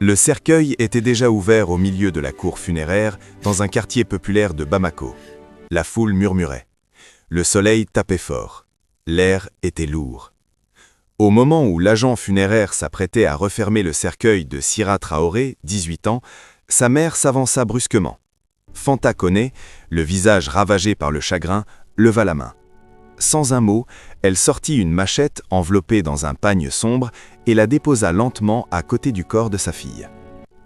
Le cercueil était déjà ouvert au milieu de la cour funéraire dans un quartier populaire de Bamako. La foule murmurait. Le soleil tapait fort. L'air était lourd. Au moment où l'agent funéraire s'apprêtait à refermer le cercueil de Sira Traoré, 18 ans, sa mère s'avança brusquement. Fanta Koné, le visage ravagé par le chagrin, leva la main. Sans un mot, elle sortit une machette enveloppée dans un pagne sombre et la déposa lentement à côté du corps de sa fille.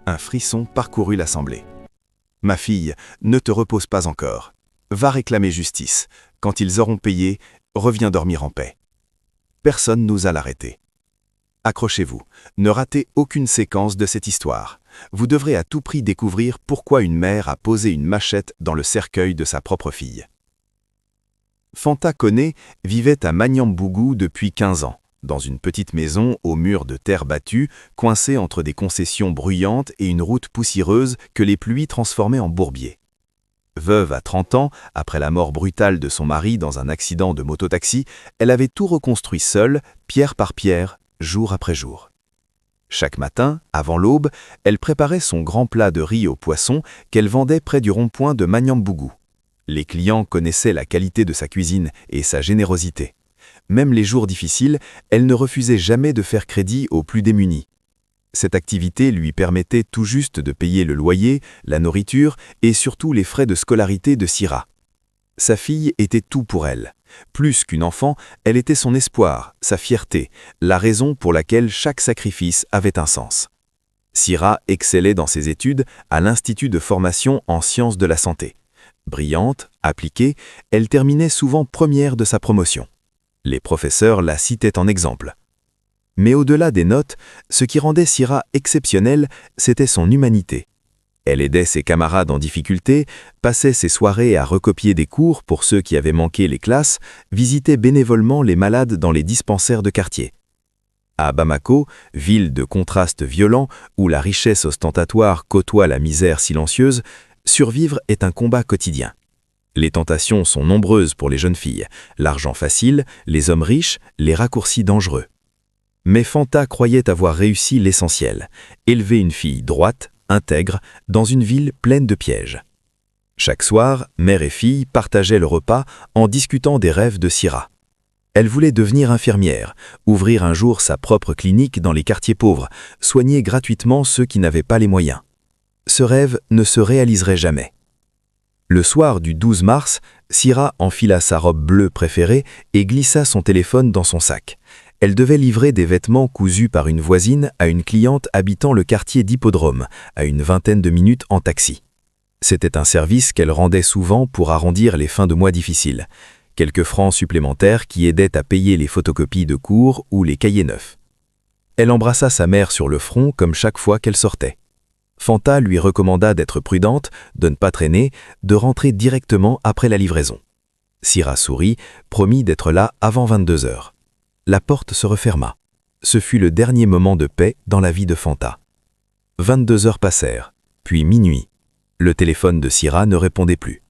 Un frisson parcourut l'assemblée. « Ma fille, ne te repose pas encore. Va réclamer justice. Quand ils auront payé, reviens dormir en paix. » Personne n'osa l'arrêter. Accrochez-vous, ne ratez aucune séquence de cette histoire. Vous devrez à tout prix découvrir pourquoi une mère a posé une machette dans le cercueil de sa propre fille. Fanta Koné vivait à Manyambougou depuis 15 ans, dans une petite maison aux murs de terre battue, coincée entre des concessions bruyantes et une route poussiéreuse que les pluies transformaient en bourbier. Veuve à 30 ans, après la mort brutale de son mari dans un accident de mototaxi, elle avait tout reconstruit seule, pierre par pierre, jour après jour. Chaque matin, avant l'aube, elle préparait son grand plat de riz au poisson qu'elle vendait près du rond-point de Manyambougou. Les clients connaissaient la qualité de sa cuisine et sa générosité. Même les jours difficiles, elle ne refusait jamais de faire crédit aux plus démunis. Cette activité lui permettait tout juste de payer le loyer, la nourriture et surtout les frais de scolarité de Sira. Sa fille était tout pour elle. Plus qu'une enfant, elle était son espoir, sa fierté, la raison pour laquelle chaque sacrifice avait un sens. Sira excellait dans ses études à l'Institut de formation en sciences de la santé. Brillante, appliquée, elle terminait souvent première de sa promotion. Les professeurs la citaient en exemple. Mais au-delà des notes, ce qui rendait Sira exceptionnelle, c'était son humanité. Elle aidait ses camarades en difficulté, passait ses soirées à recopier des cours pour ceux qui avaient manqué les classes, visitait bénévolement les malades dans les dispensaires de quartier. À Bamako, ville de contrastes violents où la richesse ostentatoire côtoie la misère silencieuse, survivre est un combat quotidien. Les tentations sont nombreuses pour les jeunes filles, l'argent facile, les hommes riches, les raccourcis dangereux. Mais Fanta croyait avoir réussi l'essentiel, élever une fille droite, intègre, dans une ville pleine de pièges. Chaque soir, mère et fille partageaient le repas en discutant des rêves de Sira. Elle voulait devenir infirmière, ouvrir un jour sa propre clinique dans les quartiers pauvres, soigner gratuitement ceux qui n'avaient pas les moyens. Ce rêve ne se réaliserait jamais. Le soir du 12 mars, Sira enfila sa robe bleue préférée et glissa son téléphone dans son sac. Elle devait livrer des vêtements cousus par une voisine à une cliente habitant le quartier d'Hippodrome, à une vingtaine de minutes en taxi. C'était un service qu'elle rendait souvent pour arrondir les fins de mois difficiles. Quelques francs supplémentaires qui aidaient à payer les photocopies de cours ou les cahiers neufs. Elle embrassa sa mère sur le front comme chaque fois qu'elle sortait. Fanta lui recommanda d'être prudente, de ne pas traîner, de rentrer directement après la livraison. Sira sourit, promit d'être là avant 22 heures. La porte se referma. Ce fut le dernier moment de paix dans la vie de Fanta. 22 heures passèrent, puis minuit. Le téléphone de Sira ne répondait plus.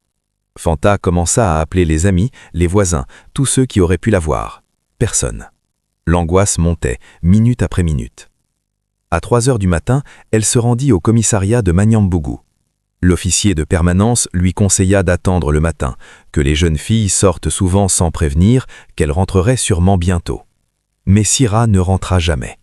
Fanta commença à appeler les amis, les voisins, tous ceux qui auraient pu la voir. Personne. L'angoisse montait, minute après minute. À 3 heures du matin, elle se rendit au commissariat de Manyambougou. L'officier de permanence lui conseilla d'attendre le matin, que les jeunes filles sortent souvent sans prévenir, qu'elles rentreraient sûrement bientôt. Mais Sira ne rentra jamais.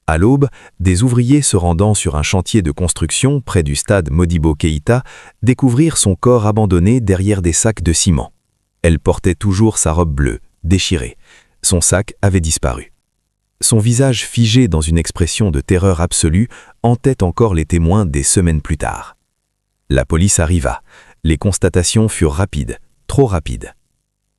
À l'aube, des ouvriers se rendant sur un chantier de construction près du stade Modibo Keïta découvrirent son corps abandonné derrière des sacs de ciment. Elle portait toujours sa robe bleue, déchirée. Son sac avait disparu. Son visage figé dans une expression de terreur absolue hantait encore les témoins des semaines plus tard. La police arriva. Les constatations furent rapides, trop rapides.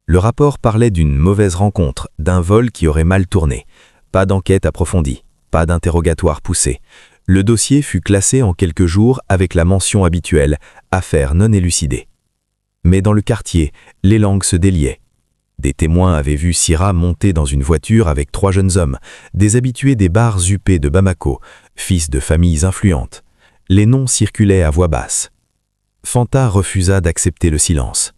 Le rapport parlait d'une mauvaise rencontre, d'un vol qui aurait mal tourné. Pas d'enquête approfondie, pas d'interrogatoire poussé. Le dossier fut classé en quelques jours avec la mention habituelle « affaire non élucidée ». Mais dans le quartier, les langues se déliaient. Des témoins avaient vu Sira monter dans une voiture avec 3 jeunes hommes, des habitués des bars huppés de Bamako, fils de familles influentes. Les noms circulaient à voix basse. Fanta refusa d'accepter le silence.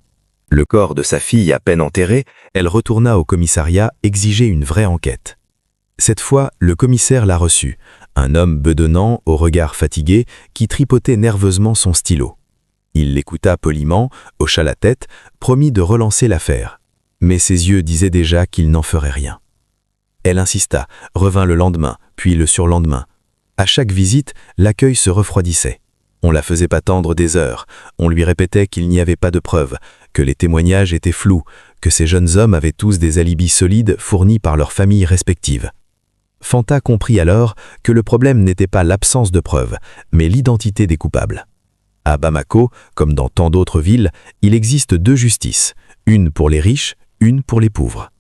Le corps de sa fille à peine enterré, elle retourna au commissariat exiger une vraie enquête. Cette fois, le commissaire la reçut, un homme bedonnant, au regard fatigué, qui tripotait nerveusement son stylo. Il l'écouta poliment, hocha la tête, promit de relancer l'affaire. Mais ses yeux disaient déjà qu'il n'en ferait rien. Elle insista, revint le lendemain, puis le surlendemain. À chaque visite, l'accueil se refroidissait. On la faisait attendre des heures, on lui répétait qu'il n'y avait pas de preuves, que les témoignages étaient flous, que ces jeunes hommes avaient tous des alibis solides fournis par leurs familles respectives. Fanta comprit alors que le problème n'était pas l'absence de preuves, mais l'identité des coupables. À Bamako, comme dans tant d'autres villes, il existe deux justices, une pour les riches, une pour les pauvres.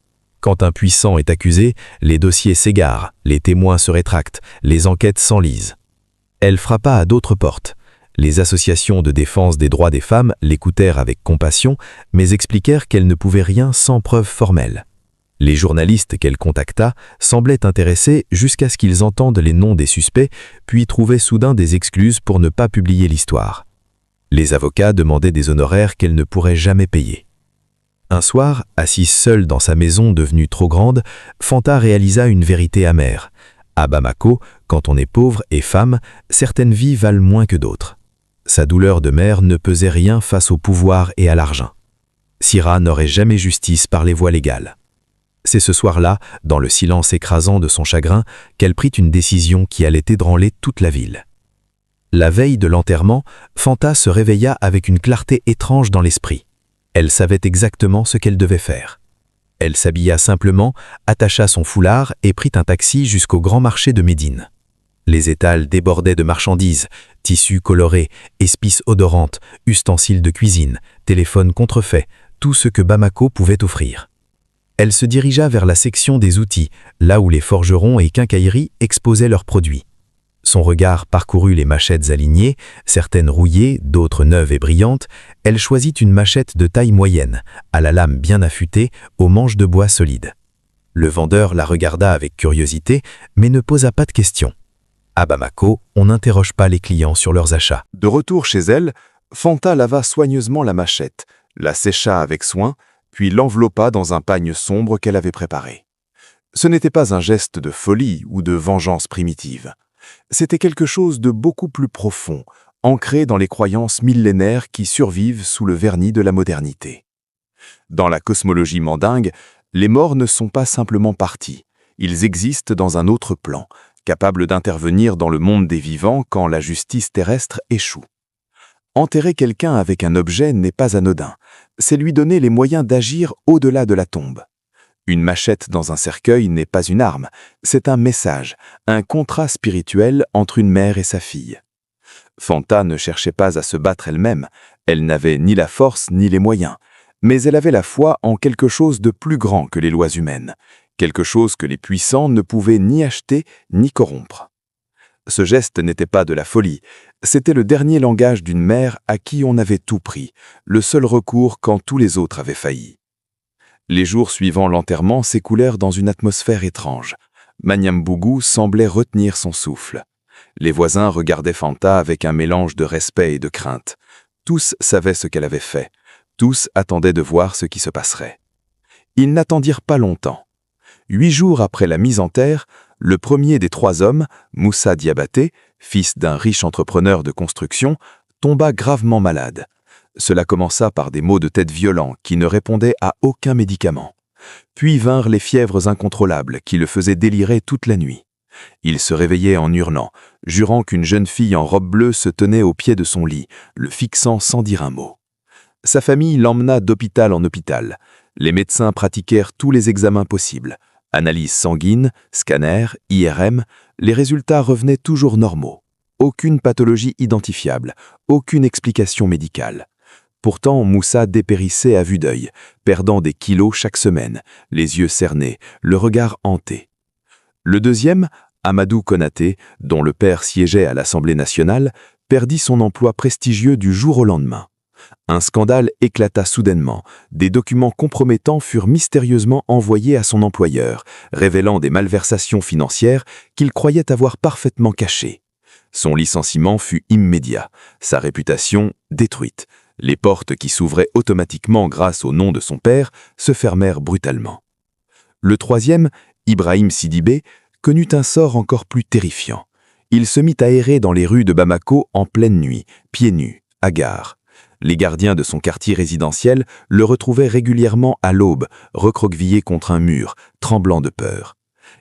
Quand un puissant est accusé, les dossiers s'égarent, les témoins se rétractent, les enquêtes s'enlisent. Elle frappa à d'autres portes. Les associations de défense des droits des femmes l'écoutèrent avec compassion, mais expliquèrent qu'elle ne pouvait rien sans preuve formelle. Les journalistes qu'elle contacta semblaient intéressés jusqu'à ce qu'ils entendent les noms des suspects, puis trouvaient soudain des excuses pour ne pas publier l'histoire. Les avocats demandaient des honoraires qu'elle ne pourrait jamais payer. Un soir, assise seule dans sa maison devenue trop grande, Fanta réalisa une vérité amère. À Bamako, quand on est pauvre et femme, certaines vies valent moins que d'autres. Sa douleur de mère ne pesait rien face au pouvoir et à l'argent. Sira n'aurait jamais justice par les voies légales. C'est ce soir-là, dans le silence écrasant de son chagrin, qu'elle prit une décision qui allait ébranler toute la ville. La veille de l'enterrement, Fanta se réveilla avec une clarté étrange dans l'esprit. Elle savait exactement ce qu'elle devait faire. Elle s'habilla simplement, attacha son foulard et prit un taxi jusqu'au grand marché de Médine. Les étals débordaient de marchandises, tissus colorés, épices odorantes, ustensiles de cuisine, téléphones contrefaits, tout ce que Bamako pouvait offrir. Elle se dirigea vers la section des outils, là où les forgerons et quincailleries exposaient leurs produits. Son regard parcourut les machettes alignées, certaines rouillées, d'autres neuves et brillantes. Elle choisit une machette de taille moyenne, à la lame bien affûtée, aux manches de bois solides. Le vendeur la regarda avec curiosité, mais ne posa pas de questions. À Bamako, on n'interroge pas les clients sur leurs achats. De retour chez elle, Fanta lava soigneusement la machette, la sécha avec soin, puis l'enveloppa dans un pagne sombre qu'elle avait préparé. Ce n'était pas un geste de folie ou de vengeance primitive. C'était quelque chose de beaucoup plus profond, ancré dans les croyances millénaires qui survivent sous le vernis de la modernité. Dans la cosmologie mandingue, les morts ne sont pas simplement partis, ils existent dans un autre plan, capables d'intervenir dans le monde des vivants quand la justice terrestre échoue. Enterrer quelqu'un avec un objet n'est pas anodin, c'est lui donner les moyens d'agir au-delà de la tombe. Une machette dans un cercueil n'est pas une arme, c'est un message, un contrat spirituel entre une mère et sa fille. Fanta ne cherchait pas à se battre elle-même, elle n'avait ni la force ni les moyens, mais elle avait la foi en quelque chose de plus grand que les lois humaines, quelque chose que les puissants ne pouvaient ni acheter ni corrompre. Ce geste n'était pas de la folie, c'était le dernier langage d'une mère à qui on avait tout pris, le seul recours quand tous les autres avaient failli. Les jours suivant l'enterrement s'écoulèrent dans une atmosphère étrange. Manyambougou semblait retenir son souffle. Les voisins regardaient Fanta avec un mélange de respect et de crainte. Tous savaient ce qu'elle avait fait. Tous attendaient de voir ce qui se passerait. Ils n'attendirent pas longtemps. 8 jours après la mise en terre, le premier des 3 hommes, Moussa Diabaté, fils d'un riche entrepreneur de construction, tomba gravement malade. Cela commença par des maux de tête violents qui ne répondaient à aucun médicament. Puis vinrent les fièvres incontrôlables qui le faisaient délirer toute la nuit. Il se réveillait en hurlant, jurant qu'une jeune fille en robe bleue se tenait au pied de son lit, le fixant sans dire un mot. Sa famille l'emmena d'hôpital en hôpital. Les médecins pratiquèrent tous les examens possibles. Analyse sanguine, scanner, IRM, les résultats revenaient toujours normaux. Aucune pathologie identifiable, aucune explication médicale. Pourtant, Moussa dépérissait à vue d'œil, perdant des kilos chaque semaine, les yeux cernés, le regard hanté. Le deuxième, Amadou Konaté, dont le père siégeait à l'Assemblée nationale, perdit son emploi prestigieux du jour au lendemain. Un scandale éclata soudainement. Des documents compromettants furent mystérieusement envoyés à son employeur, révélant des malversations financières qu'il croyait avoir parfaitement cachées. Son licenciement fut immédiat, sa réputation détruite. Les portes qui s'ouvraient automatiquement grâce au nom de son père se fermèrent brutalement. Le troisième, Ibrahim Sidibé, connut un sort encore plus terrifiant. Il se mit à errer dans les rues de Bamako en pleine nuit, pieds nus, hagards. Les gardiens de son quartier résidentiel le retrouvaient régulièrement à l'aube, recroquevillé contre un mur, tremblant de peur.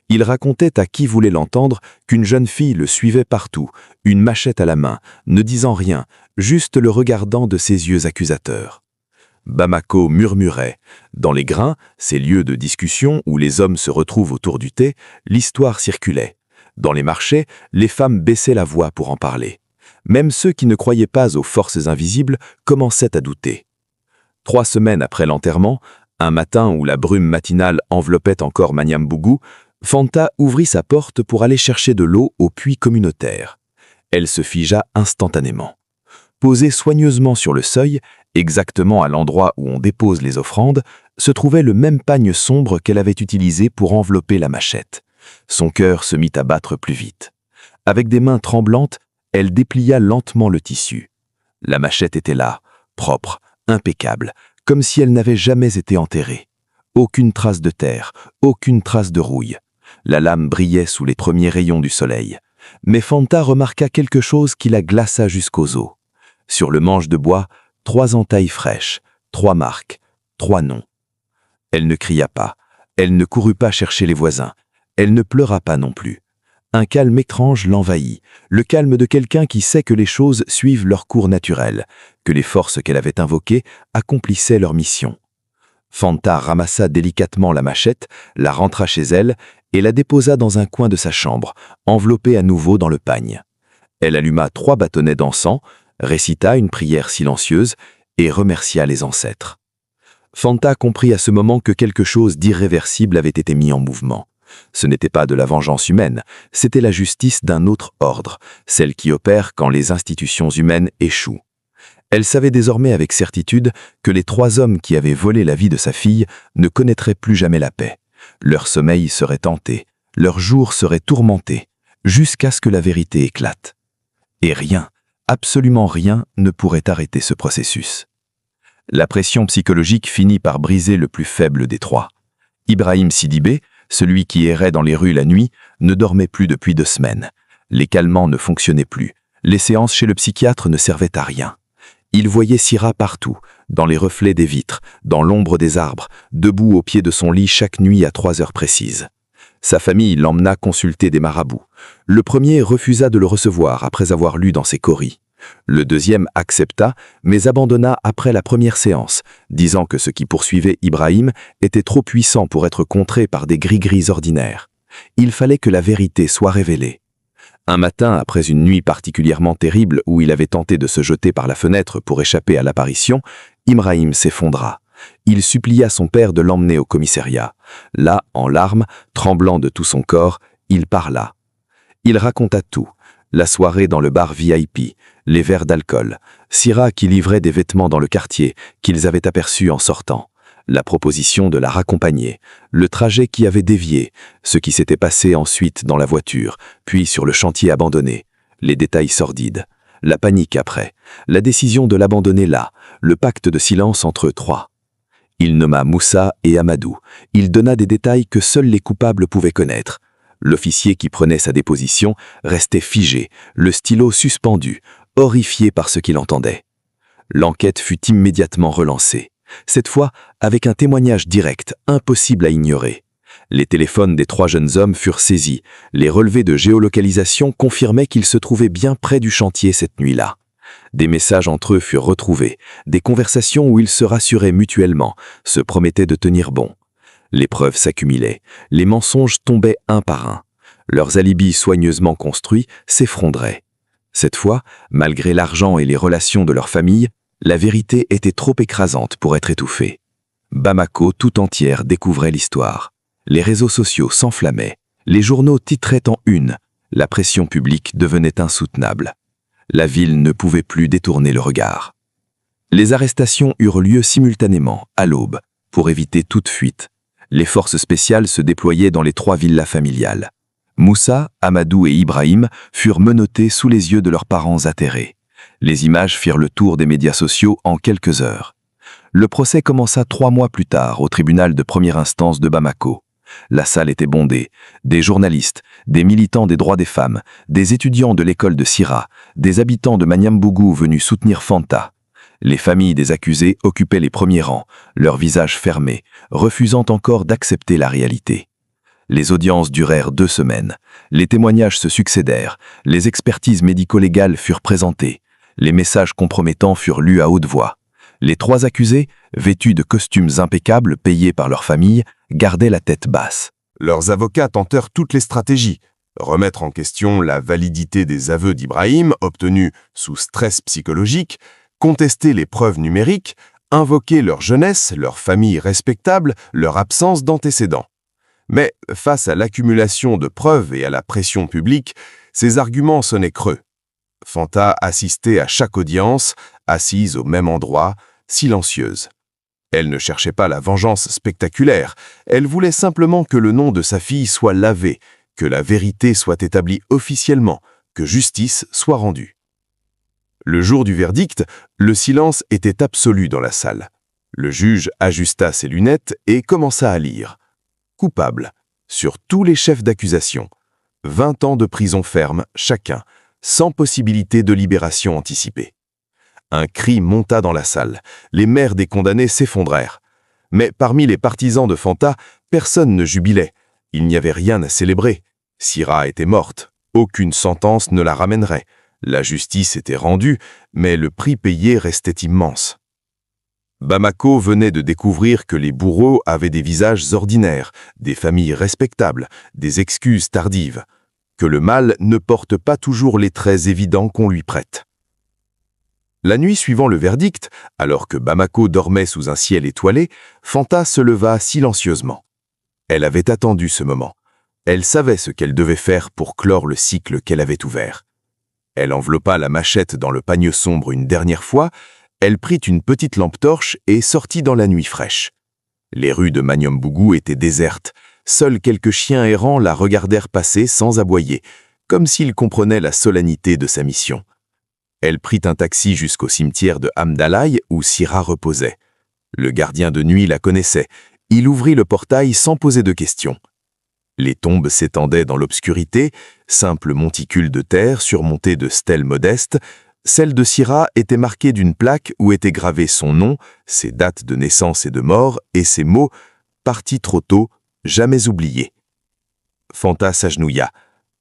Il racontait à qui voulait l'entendre qu'une jeune fille le suivait partout, une machette à la main, ne disant rien, juste le regardant de ses yeux accusateurs. Bamako murmurait. Dans les grains, ces lieux de discussion où les hommes se retrouvent autour du thé, l'histoire circulait. Dans les marchés, les femmes baissaient la voix pour en parler. Même ceux qui ne croyaient pas aux forces invisibles commençaient à douter. 3 semaines après l'enterrement, un matin où la brume matinale enveloppait encore Manyambougou, Fanta ouvrit sa porte pour aller chercher de l'eau au puits communautaire. Elle se figea instantanément. Posée soigneusement sur le seuil, exactement à l'endroit où on dépose les offrandes, se trouvait le même pagne sombre qu'elle avait utilisé pour envelopper la machette. Son cœur se mit à battre plus vite. Avec des mains tremblantes, elle déplia lentement le tissu. La machette était là, propre, impeccable, comme si elle n'avait jamais été enterrée. Aucune trace de terre, aucune trace de rouille. La lame brillait sous les premiers rayons du soleil. Mais Fanta remarqua quelque chose qui la glaça jusqu'aux os. Sur le manche de bois, 3 entailles fraîches, 3 marques, 3 noms. Elle ne cria pas, elle ne courut pas chercher les voisins, elle ne pleura pas non plus. Un calme étrange l'envahit, le calme de quelqu'un qui sait que les choses suivent leur cours naturel, que les forces qu'elle avait invoquées accomplissaient leur mission. Fanta ramassa délicatement la machette, la rentra chez elle et la déposa dans un coin de sa chambre, enveloppée à nouveau dans le pagne. Elle alluma 3 bâtonnets d'encens, récita une prière silencieuse et remercia les ancêtres. Fanta comprit à ce moment que quelque chose d'irréversible avait été mis en mouvement. Ce n'était pas de la vengeance humaine, c'était la justice d'un autre ordre, celle qui opère quand les institutions humaines échouent. Elle savait désormais avec certitude que les 3 hommes qui avaient volé la vie de sa fille ne connaîtraient plus jamais la paix. Leur sommeil serait tenté, leur jour serait tourmenté, jusqu'à ce que la vérité éclate. Et rien, absolument rien, ne pourrait arrêter ce processus. La pression psychologique finit par briser le plus faible des 3. Ibrahim Sidibé, celui qui errait dans les rues la nuit, ne dormait plus depuis 2 semaines. Les calmants ne fonctionnaient plus. Les séances chez le psychiatre ne servaient à rien. Il voyait Sira partout, dans les reflets des vitres, dans l'ombre des arbres, debout au pied de son lit chaque nuit à 3 heures précises. Sa famille l'emmena consulter des marabouts. Le premier refusa de le recevoir après avoir lu dans ses coris. Le deuxième accepta, mais abandonna après la première séance, disant que ce qui poursuivait Ibrahim était trop puissant pour être contré par des gris-gris ordinaires. Il fallait que la vérité soit révélée. Un matin, après une nuit particulièrement terrible où il avait tenté de se jeter par la fenêtre pour échapper à l'apparition, Ibrahim s'effondra. Il supplia son père de l'emmener au commissariat. Là, en larmes, tremblant de tout son corps, il parla. Il raconta tout. La soirée dans le bar VIP, les verres d'alcool, Sira qui livrait des vêtements dans le quartier, qu'ils avaient aperçus en sortant, la proposition de la raccompagner, le trajet qui avait dévié, ce qui s'était passé ensuite dans la voiture, puis sur le chantier abandonné, les détails sordides, la panique après, la décision de l'abandonner là, le pacte de silence entre eux 3. Il nomma Moussa et Amadou, il donna des détails que seuls les coupables pouvaient connaître. L'officier qui prenait sa déposition restait figé, le stylo suspendu, horrifié par ce qu'il entendait. L'enquête fut immédiatement relancée, cette fois avec un témoignage direct, impossible à ignorer. Les téléphones des 3 jeunes hommes furent saisis, les relevés de géolocalisation confirmaient qu'ils se trouvaient bien près du chantier cette nuit-là. Des messages entre eux furent retrouvés, des conversations où ils se rassuraient mutuellement, se promettaient de tenir bon. Les preuves s'accumulaient, les mensonges tombaient un par un. Leurs alibis soigneusement construits s'effondраient. Cette fois, malgré l'argent et les relations de leur famille, la vérité était trop écrasante pour être étouffée. Bamako tout entière découvrait l'histoire. Les réseaux sociaux s'enflammaient, les journaux titraient en une, la pression publique devenait insoutenable. La ville ne pouvait plus détourner le regard. Les arrestations eurent lieu simultanément, à l'aube, pour éviter toute fuite. Les forces spéciales se déployaient dans les 3 villas familiales. Moussa, Amadou et Ibrahim furent menottés sous les yeux de leurs parents atterrés. Les images firent le tour des médias sociaux en quelques heures. Le procès commença 3 mois plus tard au tribunal de première instance de Bamako. La salle était bondée. Des journalistes, des militants des droits des femmes, des étudiants de l'école de Sira, des habitants de Manyambougou venus soutenir Fanta. Les familles des accusés occupaient les premiers rangs, leurs visages fermés, refusant encore d'accepter la réalité. Les audiences durèrent 2 semaines. Les témoignages se succédèrent, les expertises médico-légales furent présentées, les messages compromettants furent lus à haute voix. Les 3 accusés, vêtus de costumes impeccables payés par leurs familles, gardaient la tête basse. Leurs avocats tentèrent toutes les stratégies. Remettre en question la validité des aveux d'Ibrahim, obtenus sous stress psychologique, contester les preuves numériques, invoquer leur jeunesse, leur famille respectable, leur absence d'antécédents. Mais face à l'accumulation de preuves et à la pression publique, ces arguments sonnaient creux. Fanta assistait à chaque audience, assise au même endroit, silencieuse. Elle ne cherchait pas la vengeance spectaculaire, elle voulait simplement que le nom de sa fille soit lavé, que la vérité soit établie officiellement, que justice soit rendue. Le jour du verdict, le silence était absolu dans la salle. Le juge ajusta ses lunettes et commença à lire. Coupable, sur tous les chefs d'accusation. 20 ans de prison ferme chacun, sans possibilité de libération anticipée. Un cri monta dans la salle. Les mères des condamnés s'effondrèrent. Mais parmi les partisans de Fanta, personne ne jubilait. Il n'y avait rien à célébrer. Sira était morte. Aucune sentence ne la ramènerait. La justice était rendue, mais le prix payé restait immense. Bamako venait de découvrir que les bourreaux avaient des visages ordinaires, des familles respectables, des excuses tardives, que le mal ne porte pas toujours les traits évidents qu'on lui prête. La nuit suivant le verdict, alors que Bamako dormait sous un ciel étoilé, Fanta se leva silencieusement. Elle avait attendu ce moment. Elle savait ce qu'elle devait faire pour clore le cycle qu'elle avait ouvert. Elle enveloppa la machette dans le pagne sombre une dernière fois, elle prit une petite lampe torche et sortit dans la nuit fraîche. Les rues de Manyambougou étaient désertes, seuls quelques chiens errants la regardèrent passer sans aboyer, comme s'ils comprenaient la solennité de sa mission. Elle prit un taxi jusqu'au cimetière de Hamdalaï où Sira reposait. Le gardien de nuit la connaissait, il ouvrit le portail sans poser de questions. Les tombes s'étendaient dans l'obscurité, simples monticules de terre surmontés de stèles modestes. Celle de Sira était marquée d'une plaque où était gravé son nom, ses dates de naissance et de mort, et ces mots « Parti trop tôt, jamais oublié ». Fanta s'agenouilla.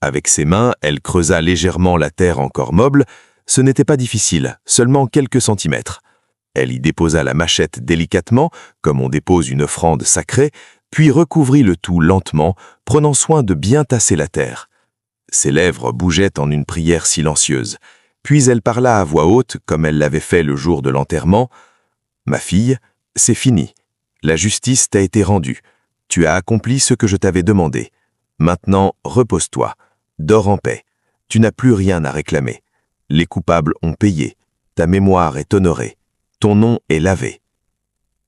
Avec ses mains, elle creusa légèrement la terre encore moble. Ce n'était pas difficile, seulement quelques centimètres. Elle y déposa la machette délicatement, comme on dépose une offrande sacrée, puis recouvrit le tout lentement, prenant soin de bien tasser la terre. Ses lèvres bougeaient en une prière silencieuse. Puis elle parla à voix haute, comme elle l'avait fait le jour de l'enterrement. « Ma fille, c'est fini. La justice t'a été rendue. Tu as accompli ce que je t'avais demandé. Maintenant, repose-toi. Dors en paix. Tu n'as plus rien à réclamer. Les coupables ont payé. Ta mémoire est honorée. Ton nom est lavé. »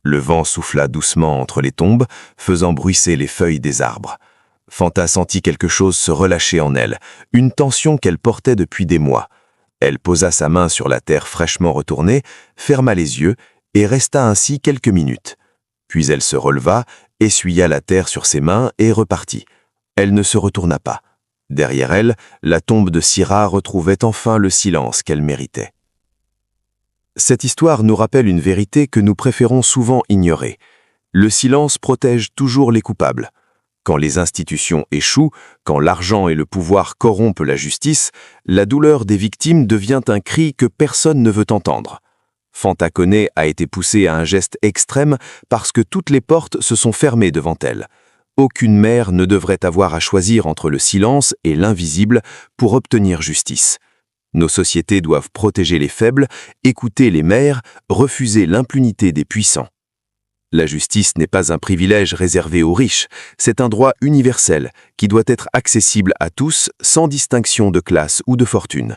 Le vent souffla doucement entre les tombes, faisant bruisser les feuilles des arbres. Fanta sentit quelque chose se relâcher en elle, une tension qu'elle portait depuis des mois. Elle posa sa main sur la terre fraîchement retournée, ferma les yeux et resta ainsi quelques minutes. Puis elle se releva, essuya la terre sur ses mains et repartit. Elle ne se retourna pas. Derrière elle, la tombe de Sira retrouvait enfin le silence qu'elle méritait. Cette histoire nous rappelle une vérité que nous préférons souvent ignorer. Le silence protège toujours les coupables. Quand les institutions échouent, quand l'argent et le pouvoir corrompent la justice, la douleur des victimes devient un cri que personne ne veut entendre. Fanta Koné a été poussée à un geste extrême parce que toutes les portes se sont fermées devant elle. Aucune mère ne devrait avoir à choisir entre le silence et l'invisible pour obtenir justice. Nos sociétés doivent protéger les faibles, écouter les mères, refuser l'impunité des puissants. La justice n'est pas un privilège réservé aux riches, c'est un droit universel qui doit être accessible à tous sans distinction de classe ou de fortune.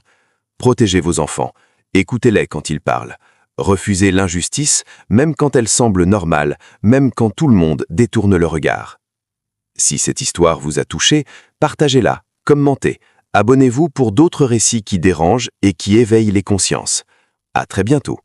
Protégez vos enfants, écoutez-les quand ils parlent. Refusez l'injustice, même quand elle semble normale, même quand tout le monde détourne le regard. Si cette histoire vous a touché, partagez-la, commentez, abonnez-vous pour d'autres récits qui dérangent et qui éveillent les consciences. À très bientôt.